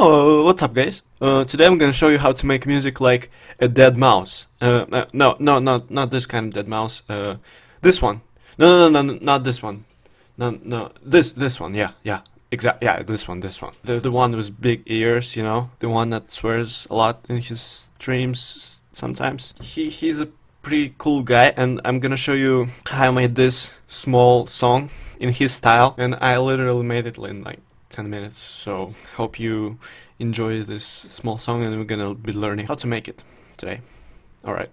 Oh, what's up, guys? Today I'm gonna show you how to make music like a dead mouse. No, not this kind of dead mouse. This one. No, not this one. No, this one. Yeah, exactly. Yeah, this one. The one with big ears, you know, the one that swears a lot in his streams sometimes. He's a pretty cool guy, and I'm gonna show you how I made this small song in his style, and I literally made it in like 10 minutes, so hope you enjoy this small song, and we're gonna be learning how to make it today. Alright.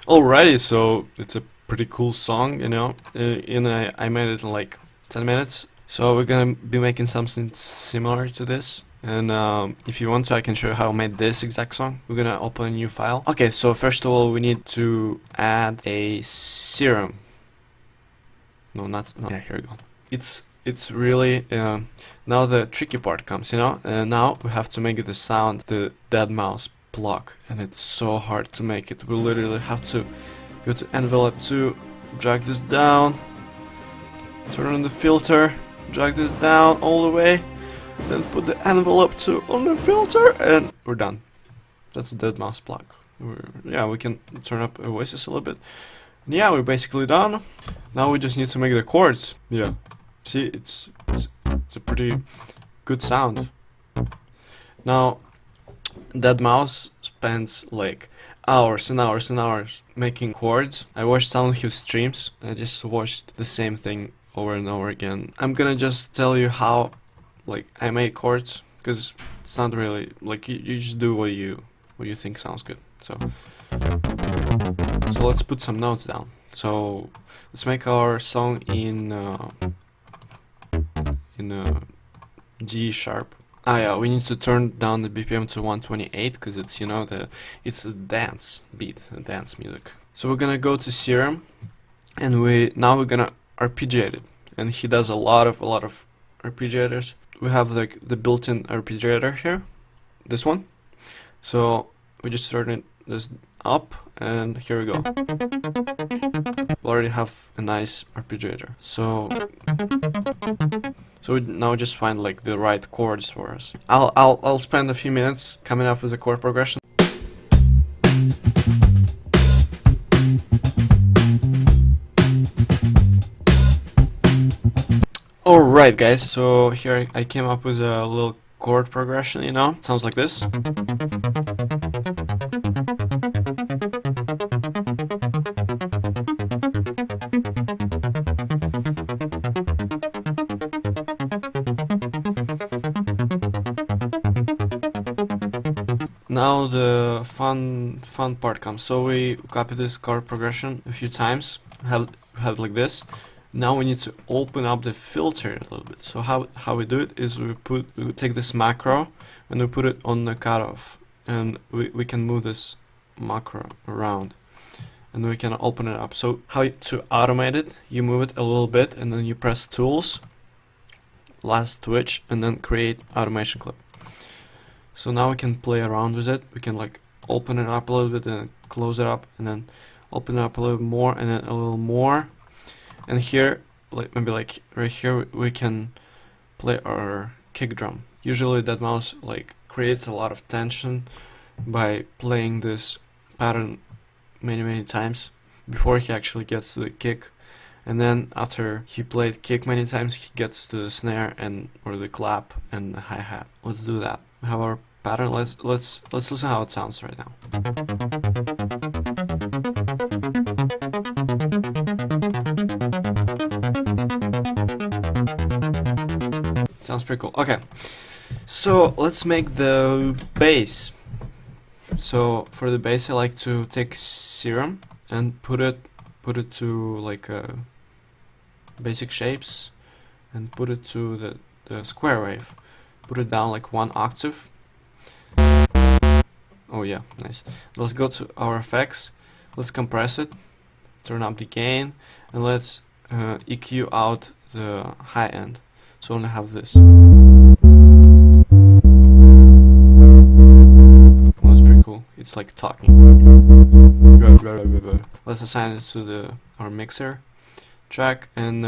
Alrighty, so it's a pretty cool song, you know, I made it in like 10 minutes, so we're gonna be making something similar to this, and if you want to, I can show you how I made this exact song. We're gonna open a new file. Okay, so first of all, we need to add a serum. No, yeah, here we go. It's really, now the tricky part comes, you know, now we have to make the sound, the dead mouse block, and it's so hard to make it. We literally have to go to envelope 2, drag this down, turn on the filter, drag this down all the way, then put the envelope 2 on the filter, and we're done. That's a dead mouse block. Yeah, we can turn up voices a little bit. And yeah, we're basically done. Now we just need to make the chords. Yeah, see, it's a pretty good sound. Now dead mouse spends like hours and hours and hours making chords. I watched some of his streams. I just watched the same thing over and over again. I'm gonna just tell you how like I make chords, because it's not really like you just do what you think sounds good. So let's put some notes down. So let's make our song in G sharp. Ah yeah, we need to turn down the BPM to 128 because it's, you know, it's a dance beat, a dance music. So we're gonna go to Serum, and now we're gonna arpeggiate it. And he does a lot of arpeggiators. We have like the built-in arpeggiator here, this one. So we just turn this up, and here we go. We already have a nice arpeggiator. So we now just find like the right chords for us. I'll spend a few minutes coming up with a chord progression. Alright guys, so here I came up with a little chord progression, you know, sounds like this. Now the fun part comes. So we copy this chord progression a few times, have it like this. Now we need to open up the filter a little bit. So how we do it is we take this macro and we put it on the cutoff, and we can move this macro around, and we can open it up. So how to automate it, you move it a little bit and then you press tools, last switch, and then create automation clip. So now we can play around with it. We can like open it up a little bit and close it up, and then open it up a little more and then a little more. And here, like maybe like right here, we can play our kick drum. Usually DEADMAU5 like creates a lot of tension by playing this pattern many times before he actually gets to the kick, and then after he played kick many times, he gets to the snare and or the clap and the hi-hat. Let's do that. We have our pattern. Let's listen how it sounds right now. Sounds pretty cool. Okay, so let's make the bass. So for the bass, I like to take Serum and put it to like basic shapes, and put it to the square wave. Put it down like 1 octave. Oh yeah, nice. Let's go to our effects. Let's compress it, turn up the gain, and let's EQ out the high end. So only have this. Well, that's pretty cool. It's like talking. Let's assign it to our mixer track, and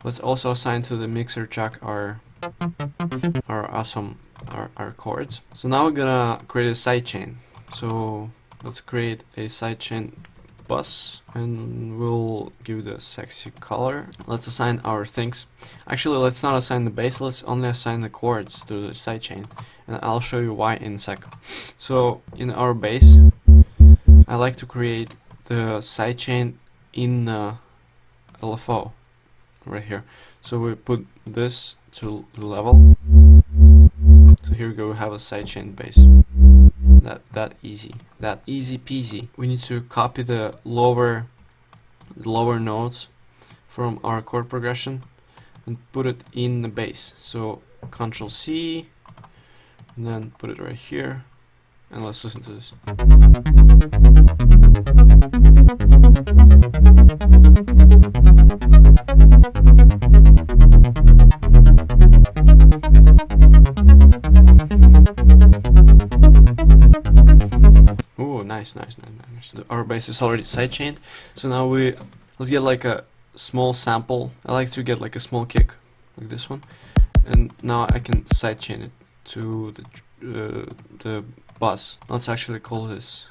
let's also assign to the mixer track our chords. So now we're gonna create a sidechain. So let's create a sidechain bus, and we'll give it a sexy color. Let's assign our things. Actually, let's not assign the bass, let's only assign the chords to the sidechain, and I'll show you why in a sec. So in our bass, I like to create the sidechain in LFO right here. So we put this to the level. So here we go, we have a sidechain bass. That easy peasy. We need to copy the lower notes from our chord progression and put it in the bass. So Ctrl C, and then put it right here, and let's listen to this. Nice. Our bass is already sidechained, so now let's get like a small sample. I like to get like a small kick, like this one, and now I can sidechain it to the bus. Let's actually call this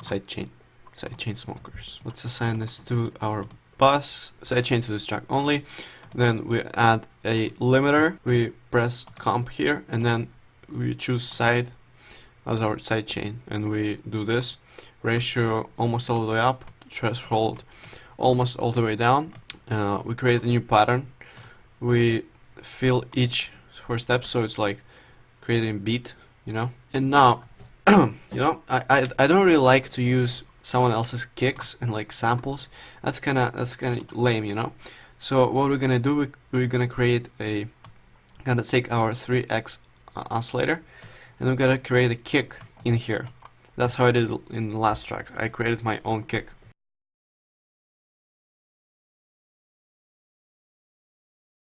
sidechain smokers. Let's assign this to our bus, sidechain to this track only. Then we add a limiter. We press comp here, and then we choose side as our sidechain, and we do this ratio almost all the way up, threshold almost all the way down. We create a new pattern. We fill each 4 steps, so it's like creating a beat, you know. And now, you know, I don't really like to use someone else's kicks and like samples. That's kind of lame, you know. So what we're gonna do, we're gonna gonna take our 3x oscillator, and we're gonna create a kick in here. That's how I did it in the last track. I created my own kick.